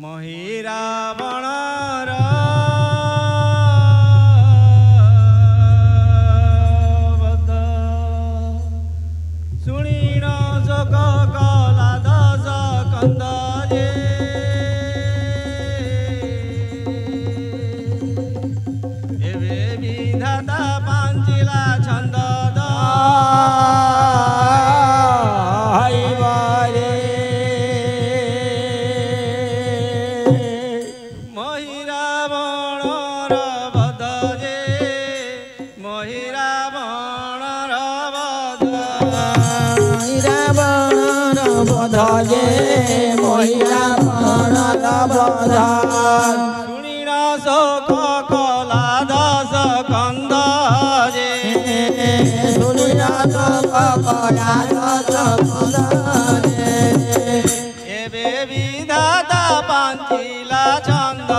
महिरावणर वध शुणिन शोक कला दश कंद जे एवे विधाता पांचिला छंद शुणिन शोक कला दश कंद जे शुणिन शोक कला दश कंद जे एवे विधाता पांचिला छंद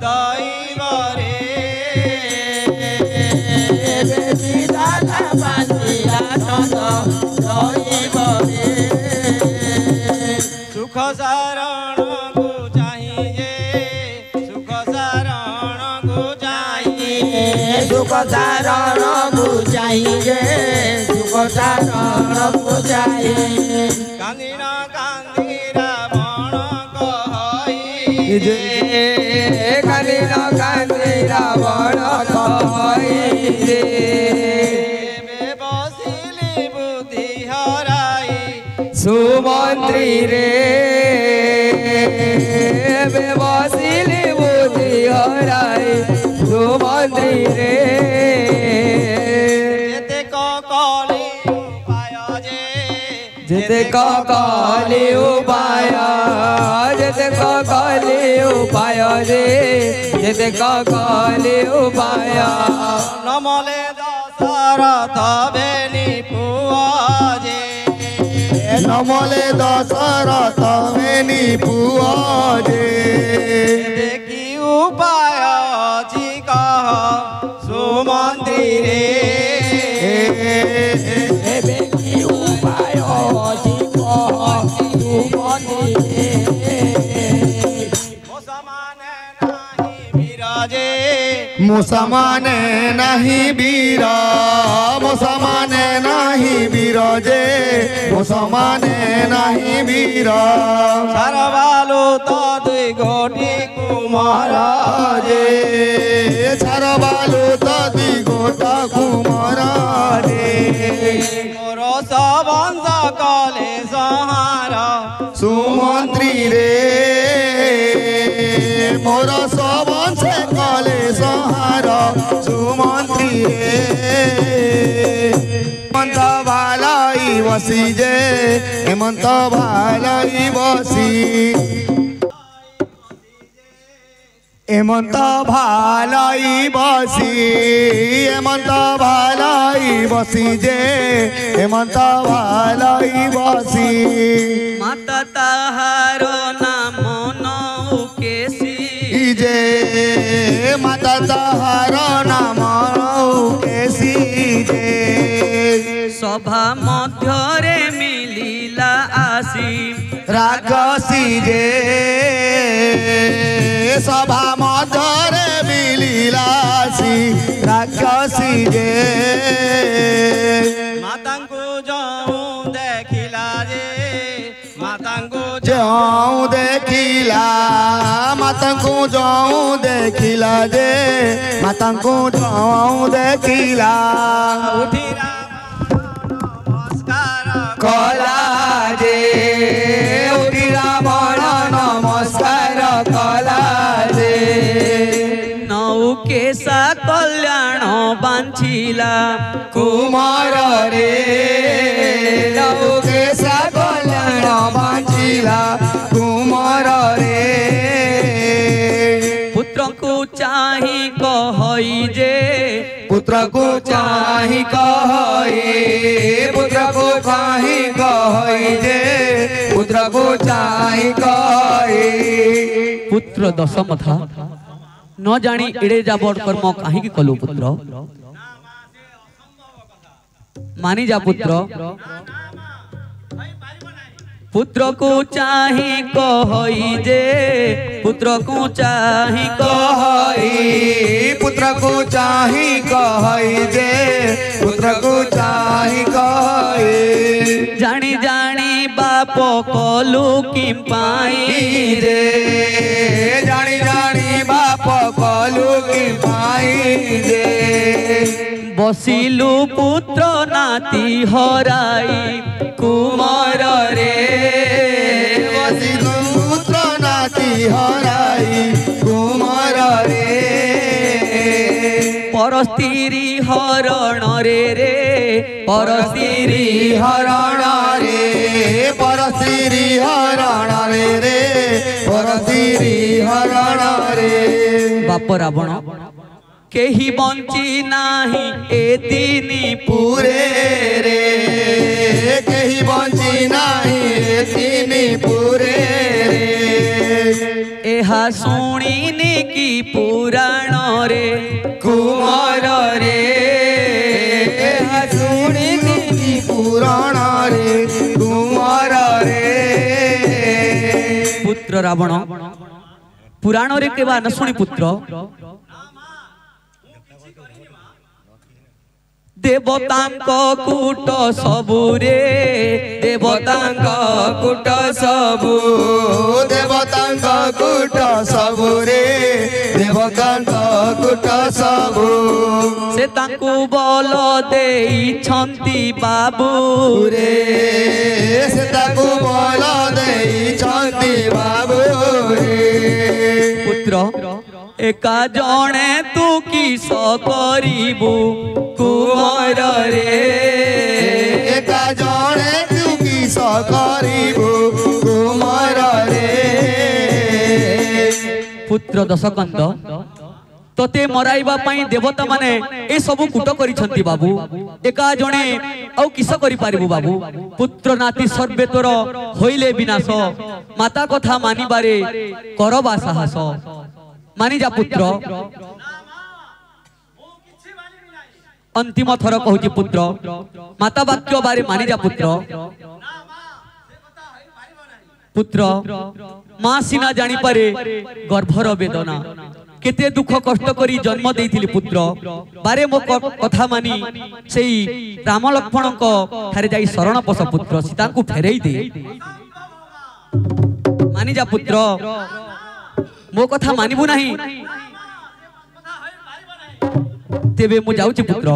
दैव रे एवे विधाता पांचिला छंद दैव रे सुख सारण को चाहिए सुख सारण को चाहिए सुख सारण को चाहिए सुख सारण को चाहिए कांदिना कांदिरा बण कहई जे कांदिना कांदिरा बण कहई जे बसिली बुद्धि हराई सुमंत्री रे बसिली बुद्धि हराई सुमंत्री रे जेते कली उपाय जे जेते कली उपाय जेते कली उपाय जे जेते कली उपाय नमले दशरथ बेनी पुआ जे नमले दशरथ बेनी पुआ जे देखी उपाय जी कह सुमंत्री रे देखी उपाय जी कह सुमंत्री रे मुसमाने नहीं वीर मुसमाने नहीं वीर जे मुसमाने नहीं वीर सरवालो तो दुई गोटी कुमार जे सरवालो तो दुई गोटा कुमार जे मोर सबंश कले संहार सुमंत्री रे मोर सबंश कले संहार सुमंत्री रे हेमंत भालाई बसी जे हेमंत भालाई बसी हेमंत भालाई बसी हेमंत भालाई बसी जे हेमंत भालाई बसी माता ताहारो नाम नौकेसी जे माता ताहारो नाम नौकेसी जे सभा मध्यरे मिलिला आसी राक्षसी जे सभा मध्यरे मिलिला आसी राक्षसी जे मातांको जाऊं देखिला जे मातांको जाऊं देखिला मातांको जाऊं देखिला जे मातांको जाऊं देखिला उठिरा कला जे उठिरा बड़ नमस्कार कला जे नौकेशा कल्याण बांछिला कुमार रे नौकेशा कल्याण बांछिला कुमार रे पुत्र को चाही कहई जे पुत्र को चाही कहई पुत्र को चाही कहई जे पुत्र को चाही कहई पुत्र दशम था न जानी एड़े जाबड़ कर्म काहे की कलु पुत्र मानी जा पुत्र पुत्र को चाही कहई जे पुत्र को चाही कहई पुत्र को चाही कहई जे पुत्र को चाही कहई जानी जानी बाप कलु कि पाई रे जानी जानी बाप कलु कि पाई रे बसिलु पुत्र नाती हराई कुमार रे बसिलु पुत्र नाती हराई कुमार रे परस्त्री हरण रे रे परस्त्री हरण रे परस्त्री हरण रे रे परस्त्री हरण रे बाप रावण केही बंची नाही ए तीनी पूरे रे केही बंची नाही ए तीनी पूरे रे एहा सुनिनी की पुराण रे कुमार रे एहा सुनिनी की पुराण रे कुमार रे पुत्र रावण पुराण रे केबा न सुनी पुत्र देवतांक कूट सबुरे देवतांक कूट सबु देवतांक कूट सबुरे देवतांक कूट सबु से तांकु बल देई छंती बाबू रे से तांकु बल देई छंती बाबू रे पुत्र एका जणे तू किस करिबु कुमार रे एका जणे तू किस करिबु कुमार रे पुत्र दशकंद तोते मराइबा पाई देवता माने ए सबु कुट करिसंती बाबू एका जणे औ किस करि पारिबु बाबू पुत्र नाती सर्वे तोर होइले विनाश माता कथा मानिबारे करबा साहस मानी जा पुत्र अंतिम थर कहूची पुत्र माता वाक्य बारे मानी जा पुत्र पुत्र माँ सीना जानी पारे गर्भर वेदना केते दुख कष्ट करी जन्म देइथिली पुत्र बारे मो कथा मानी सेई राम लक्ष्मण को थारे जाई शरण पस पुत्र सीता को फेरई दे मानी जा पुत्र मो कथा मानिबु नहीं तेबे मु जाउची पुत्र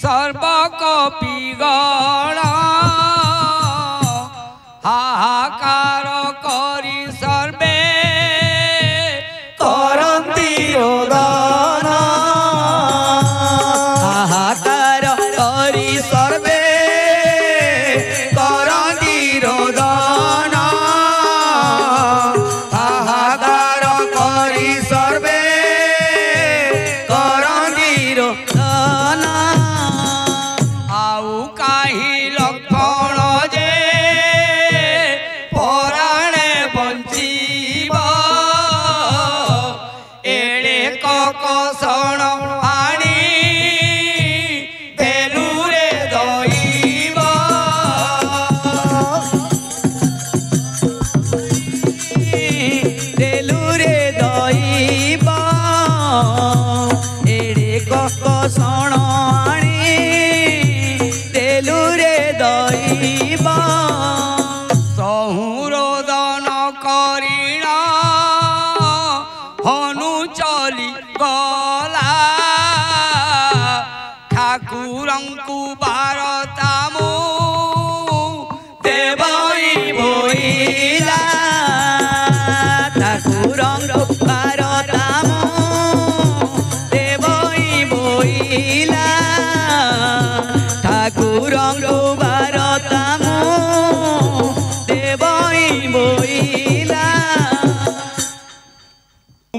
सर्व कपि गण हाहाकार करी सर्वे करंती रोदन हाहाकार करी सर्वे करंती रोदन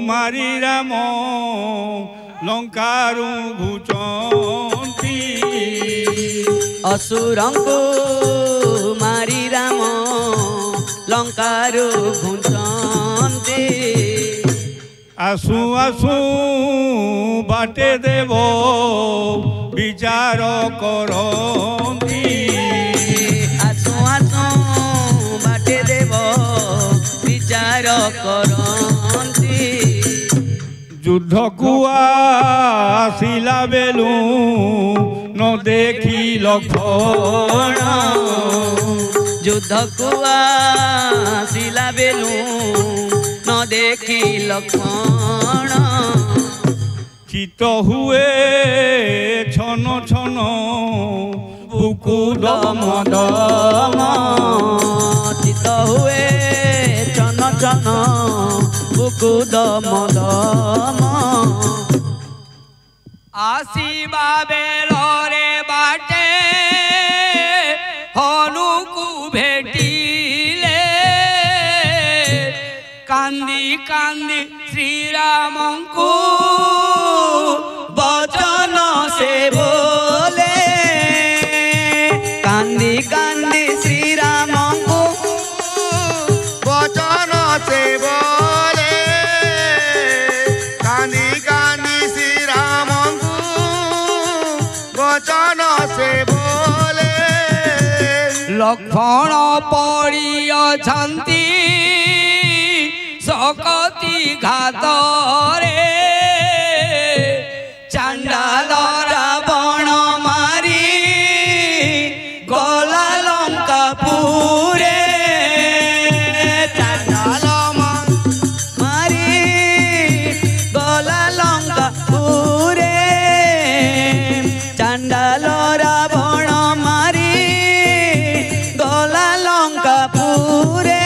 मारी राम लंकारु भुचंती असुरंको मारी राम लंकारु भुचंती आसु आसु बाटे देव विचार करंती आसु କରନ୍ତି ଯୁଦ୍ଧକୁ ଆସିଲା ବେଲୁ ନ ଦେଖି ଲକ୍ଷଣ ଯୁଦ୍ଧକୁ ଆସିଲା ବେଲୁ ନ ଦେଖି ଲକ୍ଷଣ ଚିତ ହୁଏ ଛନ ଛନ ବୁକୁ ଦମ ଦମ ଚିତ ହୁଏ ଚନ ଚନ ବୁକୁ ଦମ ଦମ ଆସିବା ବେଳରେ ବାଟେ ହନୁକୁ ଭେଟିଲେ କାନ୍ଦି କାନ୍ଦି ଶ୍ରୀରାମଙ୍କୁ ବଚନ ସେ ବୋଲେ କାନ୍ଦି କାନ୍ଦି ଶ୍ରୀରାମଙ୍କୁ ବଚନ ସେ ବୋଲେ କାନ୍ଦି କାନ୍ଦି ଶ୍ରୀରାମଙ୍କୁ ବଚନ ସେ ବୋଲେ ଲକ୍ଷ୍ମଣ ପଡ଼ିଅଛନ୍ତି ଶକତି ଘାତରେ ଚାଣ୍ଡାଳ ରାବଣ ମାରି ଗଲା ଲଙ୍କାପୁରେ ଚାଣ୍ଡାଳ ମାରି ଗଲା ଲଙ୍କାପୁରେ ଚାଣ୍ଡାଳ ରାବଣ ମାରି ଗଲା ଲଙ୍କାପୁରେ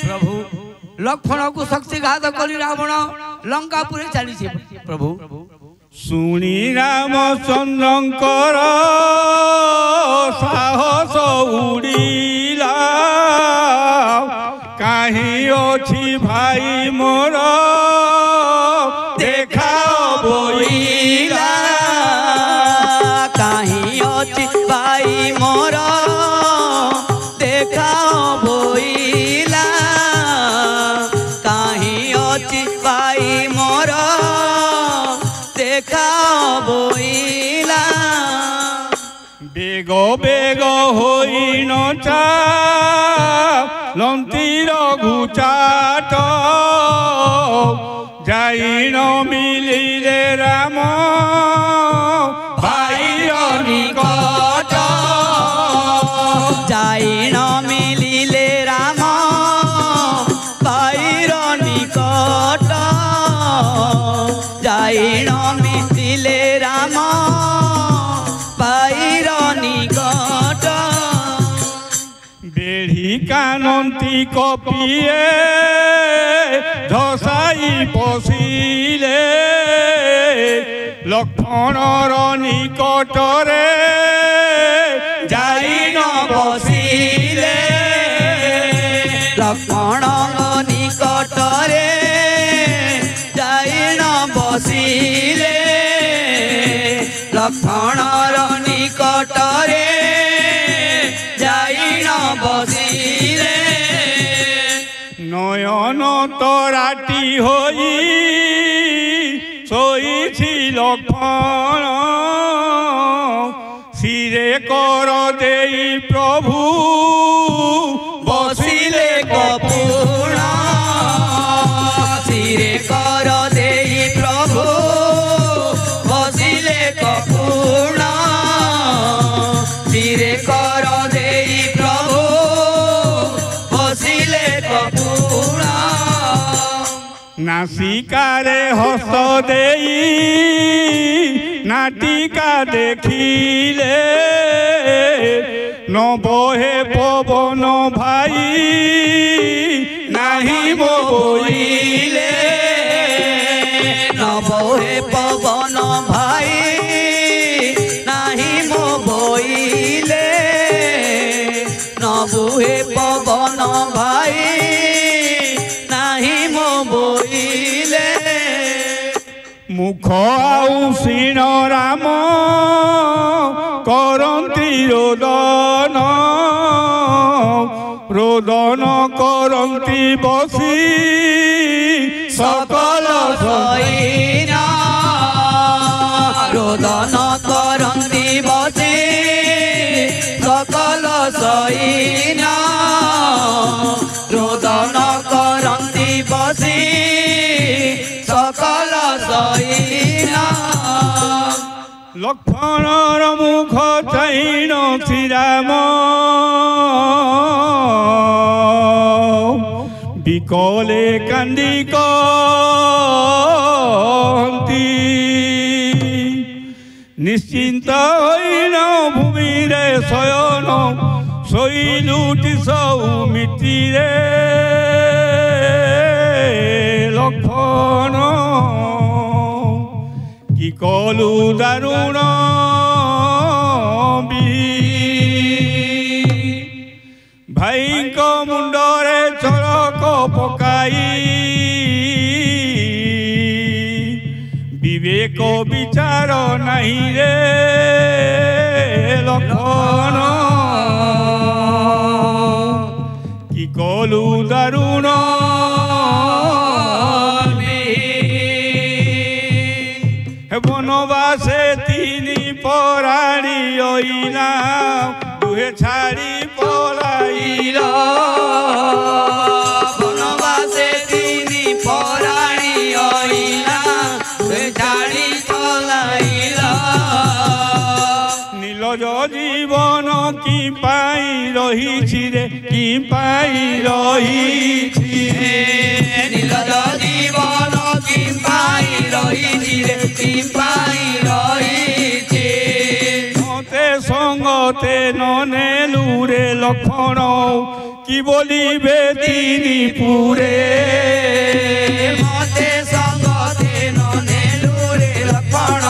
ପ୍ରଭୁ ଲକ୍ଷ୍ମଣକୁ ଶକ୍ତିଘାତ କରି ରାବଣ ଲଙ୍କାପୁରେ ଚାଲିଛି ପ୍ରଭୁ ଶୁଣି ରାମଚନ୍ଦ୍ରଙ୍କର ସାହସ ଉଡ଼ିଲା କାହିଁ ଅଛି ଭାଇ ମୋର ଦେଖାଅ ବୋଇଲା କାହିଁ ଅଛି ଭାଇ ମୋର ଦେଖାଅ ବୋଇଲା କାହିଁ ଅଛି ଭାଇ ମୋର ଦେଖାଅ ବୋଇଲା ବେଗ ବେଗ ହୋଇ ନ ଚାଲନ୍ତିର ଘୁଚାଟ ଯାଇ ନ ମିଳିଲେ ରାମ ଭାଇର ନିକଟ ଯାଇ ନ ମିଳିଲେ ରାମ ଭାଇର ନିକଟ ଯାଇ ନ ମିଳିଲେ ରାମ ଭାଇର ନିକଟ ବେଢ଼ି କାନନ୍ତି କପିଏ ଧସାଇ ପଶିଲେ ଲକ୍ଷ୍ମଣର ନିକଟରେ ଯାଇ ନ ବସିଲେ ଲକ୍ଷ୍ମଣଙ୍କ ନିକଟରେ ଯାଇ ନ ବସିଲେ ଲକ୍ଷ୍ମଣର ନିକଟରେ ଯାଇ ନ ବସିଲେ নয়ন তরাটি হই শোইছি লক্ষণ শিরে কর দেই প্রভু বসিলে কপুণ শিরে কর দেই প্রভু বসিলে কপুণ শিরে কর দেই প্রভু বসিলে কপুণ নাসিকারে হস দেই নাটিকা দেখিলে নবহে পবন ভাই নাহি মো বইলে নবহে পবন ভাই নাহি মো বইলে নবহে পবন ভাই নাহি মো বইলে মুখ আউ সিণ রাম করন্তি রোদন রোদন করন্তি বসি সকল সইনা রোদন করন্তি বসে সকল সইনা রোদন করন্তি লক্ষ্মণর মুখ চাইন শ্রীরাম বিকলে কান্দি কন্তি নিশ্চিন্ত হইল ভূমিরে শয়ন শৈলুটি সৌমিত্রিরে লক্ষ্মণ কি কলু দারুণ ভাইଙ୍କ ମୁଣ୍ଡରେ ଚଳକ ପକାଇ ବିବେକ ବିଚାର ନାହିଁ ରେ ଲକ୍ଷ୍ମଣ କି କଲୁ ଦାରୁଣ বনবাসে তিনি পরাণী অইলা দুহে ছাড়ি পলাইল বনবাসে তিনি পরাণী অইলা দুহে ছাড়ি পলাইল নীলজ জীবন কি পাই রহিছি রে কি পাই রহিছি নীলজ জীবন কি পাই রহিছি রে কি পাই রহিছি মতে সঙ্গতে ননেলু রে লক্ষ্মণ কি বলিবে তিনি পুরে মতে সঙ্গতে ননেলু রে লক্ষ্মণ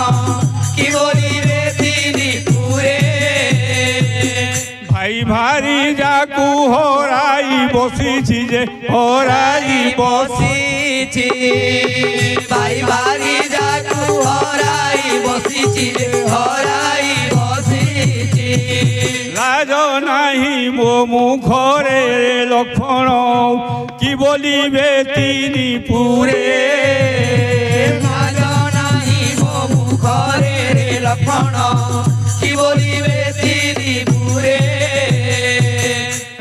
কি বলিবে তিনি পুরে ভাই ভারি যাকু হরাই বসিছি যে হরাই বসিছি ভাই ভারি যাকু হরাই বসিছি হরাই বসিছি লাজ নাহি মো মুখরে লক্ষ্মণ কি বলিবে তিনি পুরে লাজ নাহি মো মুখরে লক্ষ্মণ কি বলিবে তিনি পুরে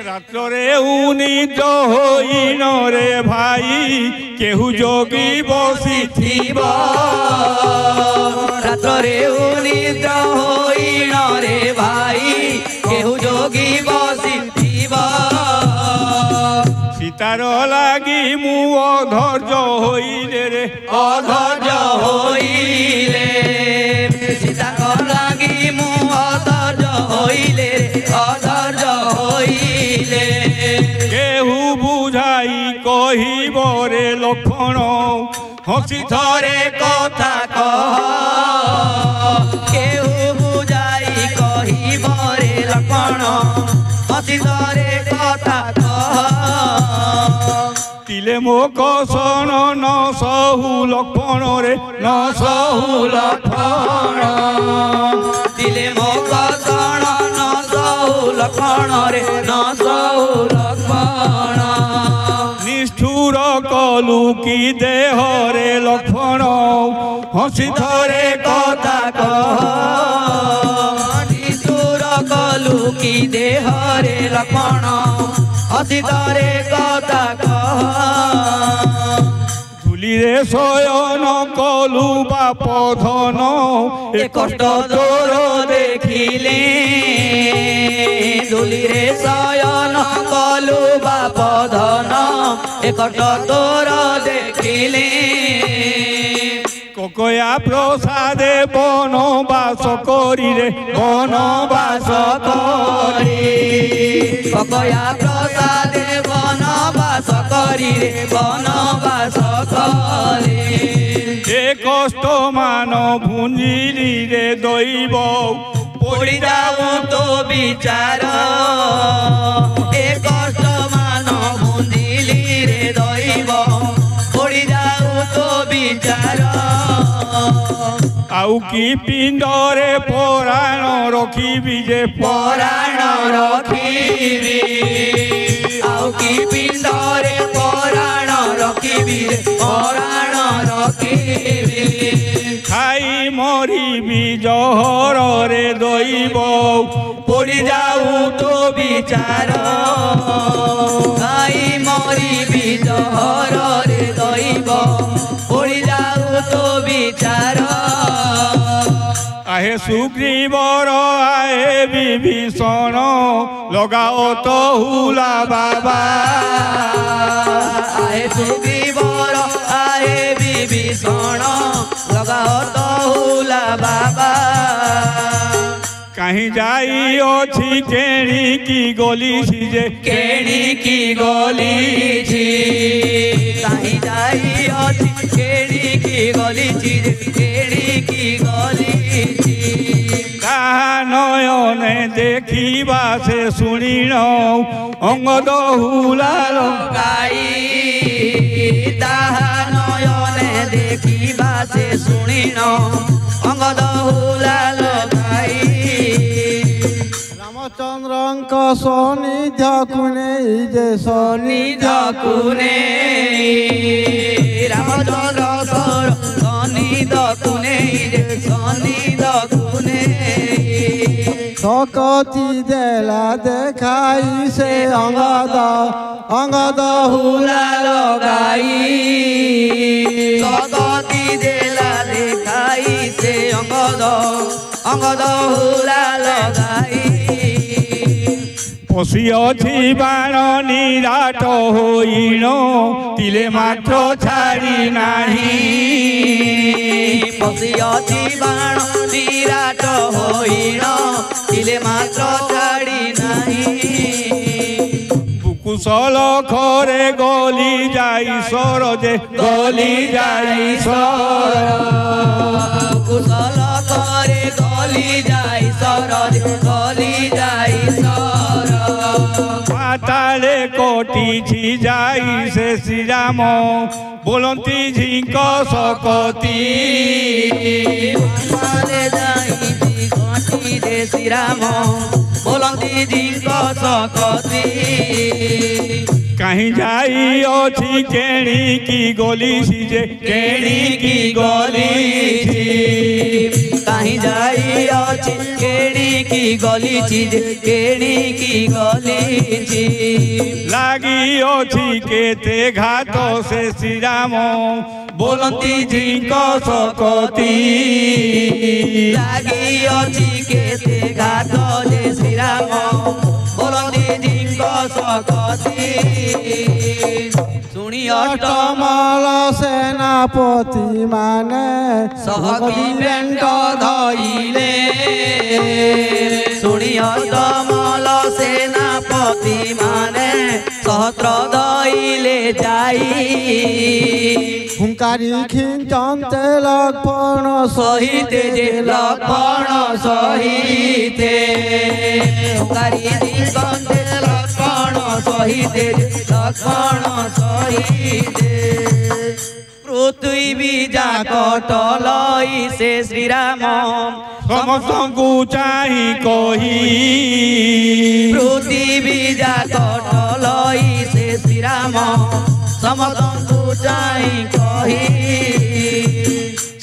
রাত্রে উনিত হইন রে ভাই কেহু যোগী বসিথিব রাত্রে উনিত হইন রে ভাই কেহু যোগী বসিথিব সীতার লাগি মু অধৈর্য হইলে রে অধৈর্য হইলে সীতার লাগি মু অধৈর্য হইলে অধৈর্য হইলে কেহু বুঝাই কহিব রে লক্ষ্মণ হসি থরে কথা কহ কেহু বুঝাই কহিব রে লক্ষ্মণ হসি থরে কথা কহ তিলে মো কসন ন সহু লক্ষ্মণ রে ন সহু লক্ষ্মণ দিলে মোক শରଣ ন ସହୁ ଲକ୍ଷ୍ମଣ ରେ ନ ସହୁ ଲକ୍ଷ୍ମଣ নিষ্ঠুর কলু কি দেহরে লক্ষ্মণ হসি থরে କଥା କହ ନିଷ୍ଠୁର କଲୁ କି ଦେହରେ ଲକ୍ଷ୍ମଣ ହସି ଥରେ କଥା କହ ধুলিরে শয়ন কলু বাপ ধন এ কষ্ট তোর দেখিলে দুলিরে শয়ন কলু বাপ ধন এ কষ্ট তোর দেখিলে ককয়া প্রসাদে বনবাস করি রে বনবাস করি ককয়া প্রসাদে বনবাস করি রে বনবাস করি এ কষ্ট মান ভুঞ্জিলি রে দৈব পড়ি যাও তো বিচার এ কষ্ট মান বুঝিলি রে দৈব পড়ি যাও তো বিচার আউ কি পিণ্ডরে পরাণ রখিবি যে পরাণ রখিবি আউ কি পিণ্ডরে পরাণ রখিবি পরাণ রখিবি খাই মরিবি জহরে দৈব পড়ি যাও তো বিচার খাই মরিবি জহরে দৈব পড়ি যাও তো বিচার আহে आहे सुग्रीवर आहे विभीषण लगाओ तो हुला बाबा आहे सुग्रीवर आहे विभीषण लगाओ तो हुला बाबा कहीं जाई ओछी केणी की गोली सीजे केणी की गोली छी कहीं जाई ओछी केणी की गोली छी केणी की गोली छी कहा नयने देखिबा से शुणिण अंगद हुलाल गाई ताहा नयने देखिबा से शुणिण अंगद हुलाल गाई रामचंद्रंक सानिध्य नेई जे सानिध्य नेई रामचंद्र सानिध्य नेई जे सानिध्य नेई सकती देला देखाई से अंगद हुलाल गाई सकती देला देखाई से अंगद हुलाल गाई पशिअछि बाण निराट होइण तिले मात्र छाड़ी नाही पशिअछि बाण निराट होइण तिले मात्र छाड़ी नाही कुशल खरे गली जाई सरोजे गली जाई सर कुशल करे गली जाई सरोज गली जाई सर पाताले कोटी जाई से श्री राम बोलती झिंक सकती पाताले जाई कोटी रे श्री राम बोलती झिंक सकती कहीं जाई ओछी केणी की गोली सीजे केणी की गोली छी कहीं जाई अछि केणी की गोली छी केणी की गोली छी लागी ओछी केते घात से श्री राम बोलती झिंक सकती लागी अछि केते घात जे श्री राम बोलती झिंक सकती सुनी अष्टमल सेनापति माने सहकी बेंट धइले सुनी अष्टमल सेनापति माने सहस्र धइले जाई हुंकारी खिंचन्ते लक्ष्मण सहित जे लक्ष्मण सहित हुंकारी खिंचन्ते लक्ष्मण सहित लक्ष्मण सहित पृथ्वी जाकट लई से श्री राम समस्त चाही कही पृथ्वी जाकट लई से श्री राम समस्त चाही कही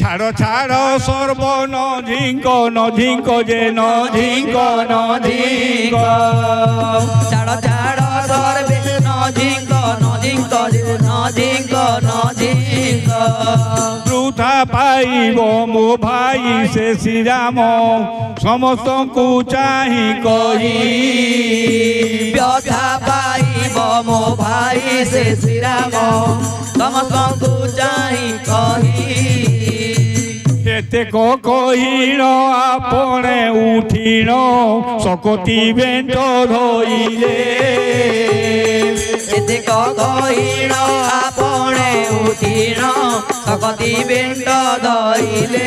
छाड़ छाड़ सर्व न झिंक जे न झिंक छाड़ छाड़ सर्वे न झिंक वृथा पाइब मो भाई से श्री राम समस्त चाही कही व्यथा पाइब मो भाई से श्री राम समस्त चाही कही एते कहिण आपणे उठिण सकती बेंट धइले एते कहिण आपणे उठिण सकती बेंट धइले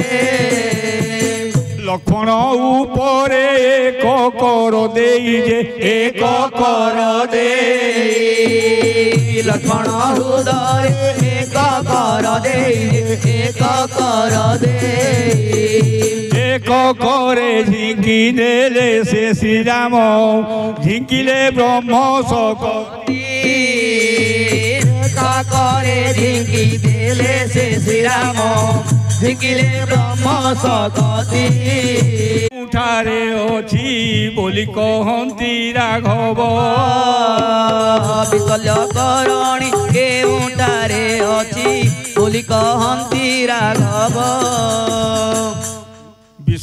लक्ष्मण उपरे एक कर देई जे एक कर देई लक्ष्मण हृदय एक कर देई एक कर देई एक करे झिंकी देले से श्री राम झिंकिले ब्रह्म सकती करे झिंकी देले से श्री राम झिंकिले ब्रह्म सकती उठारे अछि बोली कहती राघव विकल्य करणी के उठारे अछि बोली कहती राघव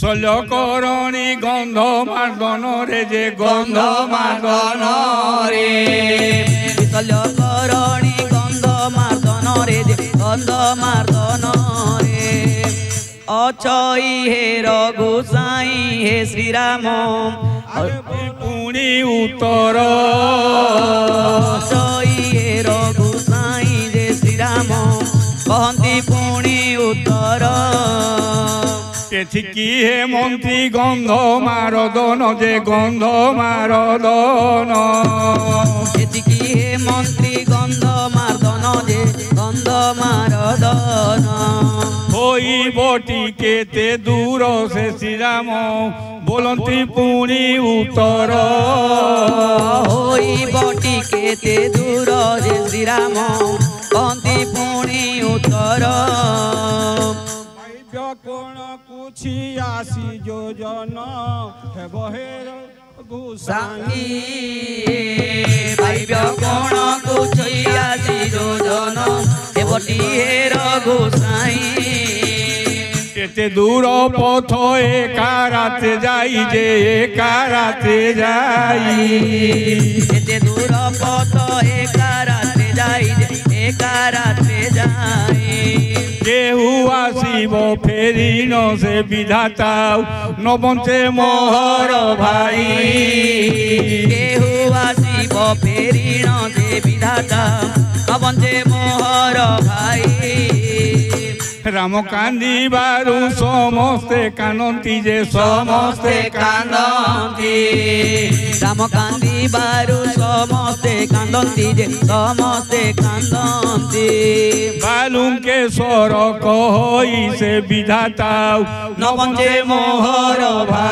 বিশল্য করণী গন্ধ মার্দন রে যে গন্ধ মার্দন রে বিশল্য করণী গন্ধ মার্দন রে যে গন্ধ মার্দন রে অছই হে রঘুসাই হে শ্রীরাম পুনি উত্তর অছই হে রঘুসাই যে শ্রীরাম কহନ୍ତି পুনি উত্তর কি হে মন্ত্রী গন্ধ মারদন যে গন্ধ মারদন কি হে মন্ত্রী গন্ধ মার্দন যে গন্ধ মারদন হইবটি কেতে দূর সে শ্রীরাম বলন্তি পুনি উত্তর হইবটি কেতে দূর যে শ্রীরাম কহନ୍ତି পুনি উত্তর কোণ কুছি আসি যোজন হেব হে সাঙ্গী ভাইব্য কোণ কুছি আসি যোজন হেবটি হে রঘুসাই এতে দূর পথ একা রাতে যাই যে একা রাতে যাই এতে দূর পথ একা রাতে যাই যে একা রাতে যাই কেহু আসিব ফেরিন সে বিধাতাও নবঞ্চে মোহর ভাই কেহু আসিব ফেরিন সে বিধাতা নবঞ্চে মোহর ভাই রাম কান্দিবারু সমস্তে কানন্তি যে সমস্তে কান্দন্তি রাম কান্দিবারু সমস্তে কান্দন্তি যে সমস্তে কান্দন্তি বালুঙ্কেশ্বর কই সে বিধাতাও নবঞ্চে মোহর ভাই